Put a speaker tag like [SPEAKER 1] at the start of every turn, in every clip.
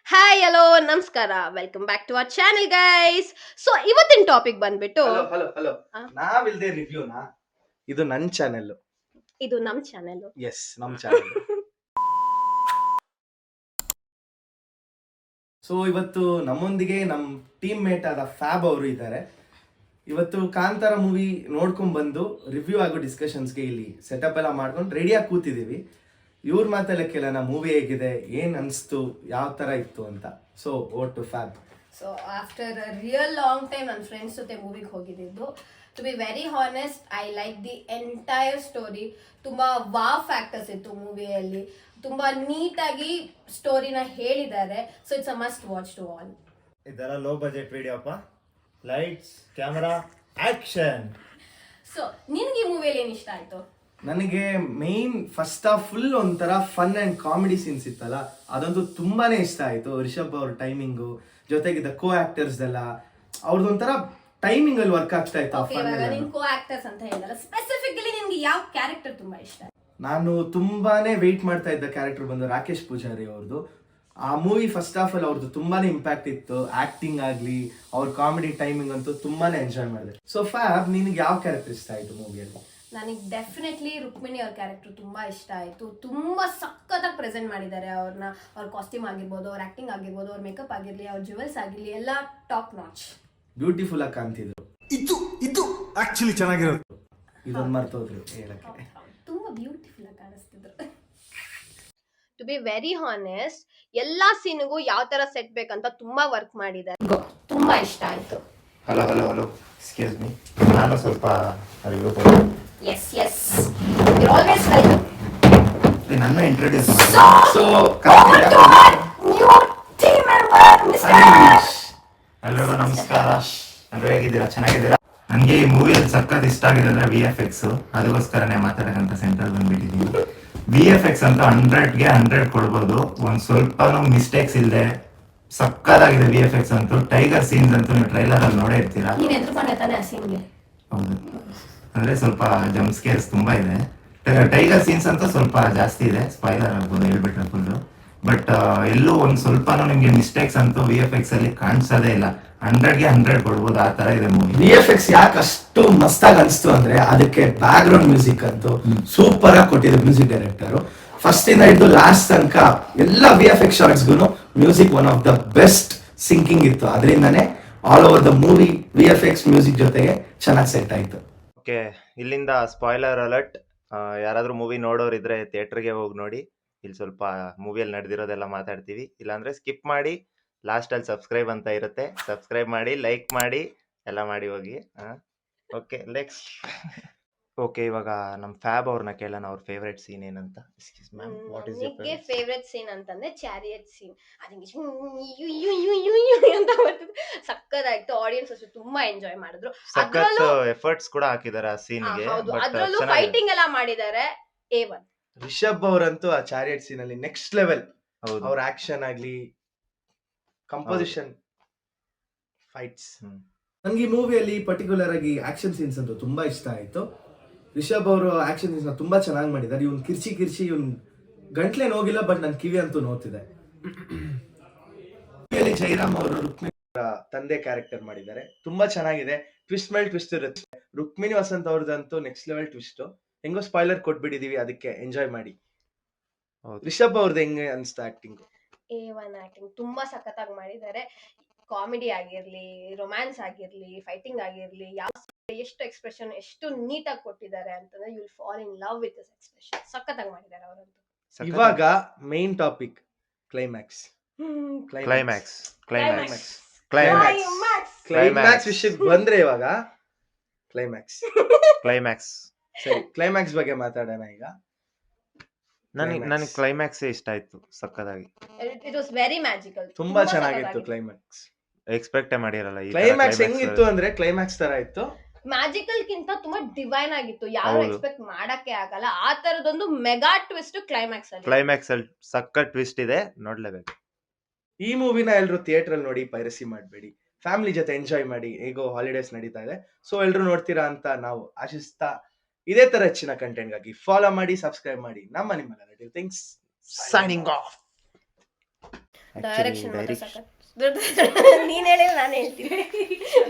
[SPEAKER 1] Hi hello ನಮಸ್ಕಾರ welcome back to our channel guys. So ಇವತ್ತಿನ topic ಬಂದ್ಬಿಟ್ಟು
[SPEAKER 2] hello hello hello
[SPEAKER 1] ಆ,
[SPEAKER 2] ನಾವಿಲ್ದೆ ರಿವ್ಯೂನಾ? ಇದು ನನ್ನ ಚಾನೆಲ್.
[SPEAKER 1] ಇದು ನಮ್ ಚಾನೆಲ್.
[SPEAKER 2] ಎಸ್, ನಮ್ಮ ಚಾನೆಲ್. ಸೊ ಇವತ್ತು ನಮ್ಮೊಂದಿಗೆ ನಮ್ಮ ಟೀಮ್ ಮೇಟ್ ಆದ ಫ್ಯಾಬ್ ಅವರು ಇದ್ದಾರೆ. ಇವತ್ತು ಕಾಂತಾರ ಮೂವಿ ನೋಡ್ಕೊಂಡ್ ಬಂದು ರಿವ್ಯೂ ಆಗೋ ಡಿಸ್ಕಷನ್ಸ್ಗೆ ಇಲ್ಲಿ ಸೆಟಪ್ ಎಲ್ಲ ಮಾಡ್ಕೊಂಡು ರೆಡಿಯಾಗಿ ಕೂತಿದ್ದೀವಿ. ಇವ್ರ ಮಾತೆಲ್ಲ ಕೇಳೋಣ, ಮೂವಿ ಹೇಗಿದೆ, ಏನ್ ಅನ್ಸ್ತು, ಯಾವ ತರ ಇತ್ತು ಅಂತ. ಸೊ ಓಟ್ ಟು ಫ್ಯಾಬ್.
[SPEAKER 1] So after a real long time ನನ್ನ ಫ್ರೆಂಡ್ಸ್ ಜೊತೆ ಮೂವಿಗೆ ಹೋಗಿದ್ದು. To be very honest, I like the entire story. ತುಂಬಾ ವಾವ್ ಫ್ಯಾಕ್ಟರ್ಸ್ ಇತ್ತು ಮೂವಿಯಲ್ಲಿ. ತುಂಬಾ ನೀಟಾಗಿ ಸ್ಟೋರಿನ ಹೇಳಿದ್ದಾರೆ. So it's a must watch to all.
[SPEAKER 3] ಇದೆಲ್ಲ ಲೋ ಬಜೆಟ್ ವಿಡಿಯೋಪ್ಪ. Lights, camera, action.
[SPEAKER 1] ಸೊ ನಿನ್ಗೆ ಈ ಮೂವಿಯಲ್ಲಿ ಏನ್ ಇಷ್ಟ ಆಯ್ತು?
[SPEAKER 2] ನನಗೆ ಮೇನ್ ಫಸ್ಟ್ ಆಫ್ ಫುಲ್ ಒಂಥರ ಫನ್ ಅಂಡ್ ಕಾಮಿಡಿ ಸೀನ್ಸ್ ಇತ್ತಲ್ಲ, ಅದಂತೂ ತುಂಬಾನೇ ಇಷ್ಟ ಆಯ್ತು. ರಿಷಬ್ ಅವ್ರ ಟೈಮಿಂಗು ಜೊತೆಗಿದ್ದ ಕೋ ಆಕ್ಟರ್ಸ್ ಎಲ್ಲ ಅವ್ರದ್ದೊಂಥರ ಟೈಮಿಂಗ್ ಅಲ್ಲಿ ವರ್ಕ್ ಆಗ್ತಾ ಇತ್ತು.
[SPEAKER 1] ನಿನ್ ಕೋ ಆಕ್ಟರ್ಸ್ ಅಂತ ಹೇಳಿದಲ್ಲ, ಸ್ಪೆಸಿಫಿಕಲಿ ನಿನ್ಗೆ ಯಾವ ಕ್ಯಾರೆಕ್ಟರ್ ತುಂಬಾ ಇಷ್ಟ?
[SPEAKER 2] ನಾನು ತುಂಬಾನೇ ವೆಯ್ಟ್ ಮಾಡ್ತಾ ಇದ್ದ ಕ್ಯಾರೆಕ್ಟರ್ ಬಂದು ರಾಕೇಶ್ ಪೂಜಾರಿ ಅವ್ರದ್ದು. ಆ ಮೂವಿ ಫಸ್ಟ್ ಆಫ್ ಆಲ್ ಅವ್ರದ್ದು ತುಂಬಾನೇ ಇಂಪ್ಯಾಕ್ಟ್ ಇತ್ತು. ಆಕ್ಟಿಂಗ್ ಆಗ್ಲಿ, ಅವ್ರ ಕಾಮಿಡಿ ಟೈಮಿಂಗ್ ಅಂತೂ ತುಂಬಾನೇ ಎಂಜಾಯ್ ಮಾಡಿದೆ. ಸೊ ಫ್ಯಾಬ್, ನಿನ್ಗೆ ಯಾವ ಕ್ಯಾರೆಕ್ಟರ್ ಇಷ್ಟ ಆಯ್ತು ಮೂವಿಯಲ್ಲಿ?
[SPEAKER 1] ನನಗೆ ಡೆಫಿನೆಟ್ಲಿ ರುಕ್ಮಿಣಿ ಅವ್ರ ಕ್ಯಾರೆಕ್ಟರ್ ತುಂಬಾ ಇಷ್ಟ ಆಯ್ತು. ತುಂಬಾ ಸಖತ್ತಾಗಿ ಪ್ರೆಸೆಂಟ್ ಮಾಡಿದ್ದಾರೆ ಅವ್ರನ್ನ. ಅವ್ರ ಕಾಸ್ಟ್ಯೂಮ್ ಆಗಿರ್ಬೋದು, ಅವ್ರ ಆಕ್ಟಿಂಗ್ ಆಗಿರ್ಬೋದು, ಅವ್ರ ಮೇಕಪ್ ಆಗಿರ್ಲಿ, ಅವ್ರ ಜುವೆಲ್ಸ್ ಆಗಿರ್ಲಿ, ಎಲ್ಲ ಟಾಪ್ ನಾಚ್.
[SPEAKER 2] ಬ್ಯೂಟಿಫುಲ್ ಆಗಿ ಕಾಣ್ತಿದ್ರು.
[SPEAKER 3] ಇದು ಆಕ್ಚುಲಿ ಚೆನ್ನಾಗಿರೋದು.
[SPEAKER 2] ಇದೊಂದು ಮರ್ತೋದ್ರು ಹೇಳಕ್ಕೆ.
[SPEAKER 1] ತುಂಬಾ ಬ್ಯೂಟಿಫುಲ್ ಆಗಿ ಕಾಣಿಸ್ತಿದ್ರು. ಟು ಬಿ ವೆರಿ ಹಾನೆಸ್ಟ್, ಎಲ್ಲಾ ಸೀನ್ಗೂ ಯಾವ ತರ ಸೆಟ್ ಬೇಕಂತ ತುಂಬಾ ವರ್ಕ್ ಮಾಡಿದ್ದಾರೆ. ತುಂಬಾ ಇಷ್ಟ ಆಯ್ತು.
[SPEAKER 3] Hello hello hello, excuse me, ನಾನು ಸ್ವಲ್ಪ ರಿವ್ಯೂ ಕೊಡ್ತೀನಿ.
[SPEAKER 1] Yes yes, you always welcome.
[SPEAKER 3] ನನ್ನ introduce.
[SPEAKER 2] So
[SPEAKER 1] new team member mister.
[SPEAKER 3] ಎಲ್ಲರಿಗೂ ನಮಸ್ಕಾರ. ಎಲ್ಲರೂ ಹೇಗಿದ್ದೀರಾ? ಚೆನ್ನಾಗಿದ್ದೀರಾ? ನನಗೆ ಈ ಮೂವಿಯಲ್ಲಿ ಸಖತ್ ಇಷ್ಟ ಆಗಿದೆ ಅಂದ್ರೆ VFX. ಅದಕ್ಕೋಸ್ಕರನೇ ಮಾತಾಡೋಕ್ಕಂತ ಸೆಂಟ್ರಲ್ ಬಂದ್ಬಿಟ್ಟಿದ್ದೀನಿ. VFX ಅಂತ 100ಗೆ 100 ಕೊಡ್ಬೋದು. ಒಂದು ಸ್ವಲ್ಪನೂ ಮಿಸ್ಟೇಕ್ಸ್ ಇಲ್ಲದೆ ಸಕ್ಕತ್ತಾಗಿದೆ VFX ಅಂತೂ. ಟೈಗರ್ ಸೀನ್ಸ್ ಅಂತೂ ನೀವು ಟ್ರೈಲರ್ ಅಲ್ಲಿ ನೋಡೇ ಇರ್ತೀರಾ. ಹೌದು, ಅಂದ್ರೆ ಸ್ವಲ್ಪ ಜಂಪ್ ಸ್ಕೇರ್ಸ್ ತುಂಬಾ ಇದೆ. ಟೈಗರ್ ಸೀನ್ಸ್ ಅಂತೂ ಸ್ವಲ್ಪ ಜಾಸ್ತಿ ಇದೆ. ಸ್ಪಾಯ್ಲರ್ ಆಗ್ಬೋದು ಹೇಳ್ಬಿಟ್ರೆ ಫುಲ್ಲು. ಬಟ್ ಎಲ್ಲೂ ಒಂದು ಸ್ವಲ್ಪನೂ ನಿಮ್ಗೆ ಮಿಸ್ಟೇಕ್ಸ್ ಅಂತೂ VFX ಅಲ್ಲಿ ಕಾಣಿಸೋದೇ ಇಲ್ಲ. 100ಗೆ 100 ಕೊಡ್ಬೋದು, ಆ ತರ ಇದೆ ಮೂವಿ.
[SPEAKER 2] VFX ಯಾಕೆ ಅಷ್ಟು ಮಸ್ತಾಗಿ ಅನಿಸ್ತು ಅಂದ್ರೆ ಅದಕ್ಕೆ ಬ್ಯಾಕ್ ಗ್ರೌಂಡ್ ಮ್ಯೂಸಿಕ್ ಅಂತೂ ಸೂಪರ್ ಆಗಿ ಕೊಟ್ಟಿದ್ರು ಮ್ಯೂಸಿಕ್ ಡೈರೆಕ್ಟರ್. ಫಸ್ಟ್ ಇಂದ ಹಿಡಿದು ಲಾಸ್ಟ್ ತನಕ ಎಲ್ಲ VFX ಶಾರ್ಟ್ಸ್ಗೂ music one of the best syncing ಇತ್ತು. ಅದರಿಂದಾನೇ all over the movie VFX music ಜೊತೆಗೆ ಚೆನ್ನಾಗಿ ಸೆಟ್ ಆಯ್ತು.
[SPEAKER 4] ಓಕೆ, ಇಲ್ಲಿಂದ ಸ್ಪಾಯ್ಲರ್ ಅಲರ್ಟ್. ಯಾರಾದರೂ ಮೂವಿ ನೋಡೋರಿದ್ರೆ ಥಿಯೇಟ್ರಿಗೆ ಹೋಗಿ ನೋಡಿ. ಇಲ್ಲಿ ಸ್ವಲ್ಪ ಮೂವಿಯಲ್ಲಿ ನಡೆದಿರೋದೆಲ್ಲ ಮಾತಾಡ್ತೀವಿ. ಇಲ್ಲಾಂದ್ರೆ ಸ್ಕಿಪ್ ಮಾಡಿ. ಲಾಸ್ಟಲ್ಲಿ ಸಬ್ಸ್ಕ್ರೈಬ್ ಅಂತ ಇರುತ್ತೆ, ಸಬ್ಸ್ಕ್ರೈಬ್ ಮಾಡಿ, ಲೈಕ್ ಮಾಡಿ, ಎಲ್ಲ ಮಾಡಿ ಹೋಗಿ. Okay, next. ಓಕೆ, ಇವಾಗ ನಮ್ಮ ಫ್ಯಾಬ್ ಅವ್ರನ್ನ ಕೇಳೋಣ, ಅವ್ರ ಫೇವ್ರೆಟ್ ಸೀನ್ ಏನಂತ. ಎಕ್ಸ್ಕ್ಯೂಸ್ ಮ್ಯಾಮ್, ವಾಟ್ ಇಸ್
[SPEAKER 1] ನನಗೆ
[SPEAKER 4] ಯುವರ್
[SPEAKER 1] ಫೇವ್ರೆಟ್ ಸೀನ್ ಅಂತಂದ್ರೆ ಚಾರಿಯಟ್ ಸೀನ್. ಅದಕ್ಕೆ ಅಂತ ಬರ್ತದೆ, ಸಕ್ಕತ್ತಾಯ್ತು. ಆಡಿಯನ್ಸ್ ಅಷ್ಟು ತುಂಬಾ ಎಂಜಾಯ್ ಮಾಡಿದ್ರು.
[SPEAKER 4] ಸಖತ್
[SPEAKER 1] ಅದ್ರಲ್ಲೂ
[SPEAKER 4] ಎಫರ್ಟ್ಸ್ ಕೂಡ ಹಾಕಿದ್ದಾರೆ ಆ ಸೀನ್ಗೆ.
[SPEAKER 1] ಹೌದು,
[SPEAKER 4] ಬಟ್
[SPEAKER 1] ಅದ್ರಲ್ಲೂ
[SPEAKER 4] ಚೆನ್ನಾಗಿದೆ.
[SPEAKER 1] ಫೈಟಿಂಗ್ ಎಲ್ಲ ಮಾಡಿದ್ದಾರೆ. A1.
[SPEAKER 2] ರಿಷಬ್ ಅವರಂತೂ ಆ ಚಾರಿಯಟ್ ಸೀನ್ ಅಲ್ಲಿ ನೆಕ್ಸ್ಟ್ ಲೆವೆಲ್.
[SPEAKER 4] ಹೌದು.
[SPEAKER 2] ಅವ್ರ ಆಕ್ಷನ್ ಆಗ್ಲಿ, ಕಂಪೋಸಿಷನ್, ಫೈಟ್ಸ್. ನನ್ಗೆ ಈ ಮೂವಿಯಲ್ಲಿ ಪರ್ಟಿಕ್ಯುಲರ್ ಆಗಿ ಆಕ್ಷನ್ ಸೀನ್ಸ್ ಅಂತೂ ತುಂಬಾ ಇಷ್ಟ ಆಯ್ತು. ರಿಷಬ್ ಅವರು ಆಕ್ಷನ್ ಸೀನ್ಸ್ ತುಂಬಾ ಚೆನ್ನಾಗಿ ಮಾಡಿದ್ದಾರೆ. ಇವ್ನ್ ಕಿರ್ಚಿ ಇವ್ನ್ ಗಂಟ್ಲೆ ನೋಗಿಲ್ಲ, ಬಟ್ ನನ್ ಕಿವಿ ಅಂತೂ ನೋಡ್ತಿದೆ. ಜೈರಾಮ್ ಅವರು ರುಕ್ಮಿಣಿ ತಂದೆ ಕ್ಯಾರೆಕ್ಟರ್ ಮಾಡಿದ್ದಾರೆ, ತುಂಬಾ ಚೆನ್ನಾಗಿದೆ. ಟ್ವಿಸ್ಟ್ ಮೇಲೆ ಟ್ವಿಸ್ಟ್ ಇರುತ್ತೆ. ರುಕ್ಮಿಣಿ ವಸಂತ್ ಅವ್ರದಂತೂ ನೆಕ್ಸ್ಟ್ ಲೆವೆಲ್ ಟ್ವಿಸ್ಟ್. ಹೆಂಗೋ ಸ್ಪಾಯ್ಲರ್ ಕೊಟ್ಬಿಟ್ಟಿದೀವಿ, ಅದಕ್ಕೆ ಎಂಜಾಯ್ ಮಾಡಿ.
[SPEAKER 4] ಹೌದು.
[SPEAKER 2] ರಿಷಬ್ ಅವ್ರದ್ದು ಹೆಂಗೆ ಅನ್ಸ್ತಾ ಆಕ್ಟಿಂಗ್?
[SPEAKER 1] A1 ಆಕ್ಟಿಂಗ್ ತುಂಬಾ ಸಖತ್ತಾಗಿ ಮಾಡಿದ್ದಾರೆ. ಕಾಮಿಡಿ ಆಗಿರ್ಲಿ, ರೊಮ್ಯಾನ್ಸ್ ಆಗಿರ್ಲಿ, ಫೈಟಿಂಗ್ ಆಗಿರ್ಲಿ, ಎಷ್ಟು ಎಕ್ಸ್ಪ್ರೆಷನ್ ಎಷ್ಟು ನೀಟಾಗಿ ಕೊಟ್ಟಿದ್ದಾರೆ ಅಂತಂದ್ರೆ you will fall in love with this expression. ಸಖತ್ತಾಗಿ ಮಾಡಿದ್ದಾರೆ ಅವರಂತೂ.
[SPEAKER 4] ಸಖತ್
[SPEAKER 2] ಇವಾಗ main topic, climax.
[SPEAKER 4] Climax
[SPEAKER 1] climax.
[SPEAKER 2] Climax ವಿಷಯಕ್ಕೆ ಬಂದ್ರೆ ಇವಾಗ
[SPEAKER 4] ಕ್ಲೈಮ್ಯಾಕ್ಸ್
[SPEAKER 2] ಸರಿ, ಕ್ಲೈಮ್ಯಾಕ್ಸ್ ಬಗ್ಗೆ ಮಾತಾಡೋಣ ಈಗ.
[SPEAKER 4] ನನಗೆ ಕ್ಲೈಮ್ಯಾಕ್ಸ್ ಇಷ್ಟ ಆಯ್ತು ಸಕ್ಕದಾಗಿ.
[SPEAKER 1] It was very magical.
[SPEAKER 2] ತುಂಬಾ ಚೆನ್ನಾಗಿತ್ತು ಕ್ಲೈಮ್ಯಾಕ್ಸ್.
[SPEAKER 4] ಎಕ್ಸ್ಪೆಕ್ಟೇ ಮಾಡಿರಲ್ಲ ಈ ತರ
[SPEAKER 2] ಕ್ಲೈಮ್ಯಾಕ್ಸ್
[SPEAKER 4] climax.
[SPEAKER 2] ಹೆಂಗಿತ್ತು ಅಂದ್ರೆ ಕ್ಲೈಮ್ಯಾಕ್ಸ್ ತರ ಇತ್ತು.
[SPEAKER 1] ಮ್ಯಾಜಿಕಲ್ ಗಿಂತ ತುಂಬಾ ಡಿವೈನ್ ಆಗಿತ್ತು. ಯಾರು
[SPEAKER 4] ಹೌದು.
[SPEAKER 1] ಎಕ್ಸ್ಪೆಕ್ಟ್ ಮಾಡಕ್ಕೆ ಆಗಲ್ಲ ಆ ತರದೊಂದು ಮೆಗಾ ಟ್ವಿಸ್ಟ್ ಕ್ಲೈಮ್ಯಾಕ್ಸ್ ಅಲ್ಲಿ.
[SPEAKER 4] ಕ್ಲೈಮ್ಯಾಕ್ಸ್ ಅಲ್ಲಿ ಸಕ್ಕತ್ ಟ್ವಿಸ್ಟ್ ಇದೆ, ನೋಡ್ಲೇಬೇಕು.
[SPEAKER 2] ಈ ಮೂವಿನ ಎಲ್ರು ಥಿಯೇಟರ್ ಅಲ್ಲಿ ನೋಡಿ, ಪೈರಸಿ ಮಾಡಬೇಡಿ. ಫ್ಯಾಮಿಲಿ ಜೊತೆ ಎಂಜಾಯ್ ಮಾಡಿ. ಹೇಗೋ ಹಾಲಿಡೇಸ್ ನಡೀತಾ ಇದೆ, ಸೊ ಎಲ್ರು ನೋಡ್ತೀರಾ ಅಂತ ನಾವು ಆಶಿಸ್ತಾ, ಇದೇ ತರ ಹೆಚ್ಚಿನ ಕಂಟೆಂಟ್ ಗಾಗಿ ಫಾಲೋ ಮಾಡಿ, ಸಬ್ಸ್ಕ್ರೈಬ್ ಮಾಡಿ. ನಿಮ್ಮ relative things signing off.
[SPEAKER 1] Direction ನೀನ್ ಹೇಳಿದ್ರೆ ನಾನು ಹೇಳ್ತೀನಿ.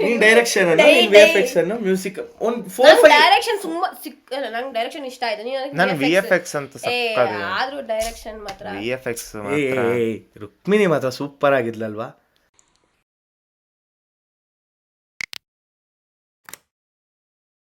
[SPEAKER 2] ನೀನ್ ಡೈರೆಕ್ಷನ್ ಅನ್ನು ನೀನ್ VFX ಅನ್ನು ಮ್ಯೂಸಿಕ್ ಒಂದ್ 4-5
[SPEAKER 1] ಡೈರೆಕ್ಷನ್ ತುಂಬಾ ಸಿಕ್ಕಲ್ಲ, ನಂಗೆ ಡೈರೆಕ್ಷನ್ ಇಷ್ಟ ಆಯ್ತು.
[SPEAKER 4] ನಾನು VFX ಅಂತ
[SPEAKER 1] ಆದ್ರೂ ಡೈರೆಕ್ಷನ್ ಮಾತ್ರ
[SPEAKER 4] VFX
[SPEAKER 2] ರುಕ್ಮಿಣಿ ಮಾತ್ರ ಸೂಪರ್ ಆಗಿದ್ಲಲ್ವಾ.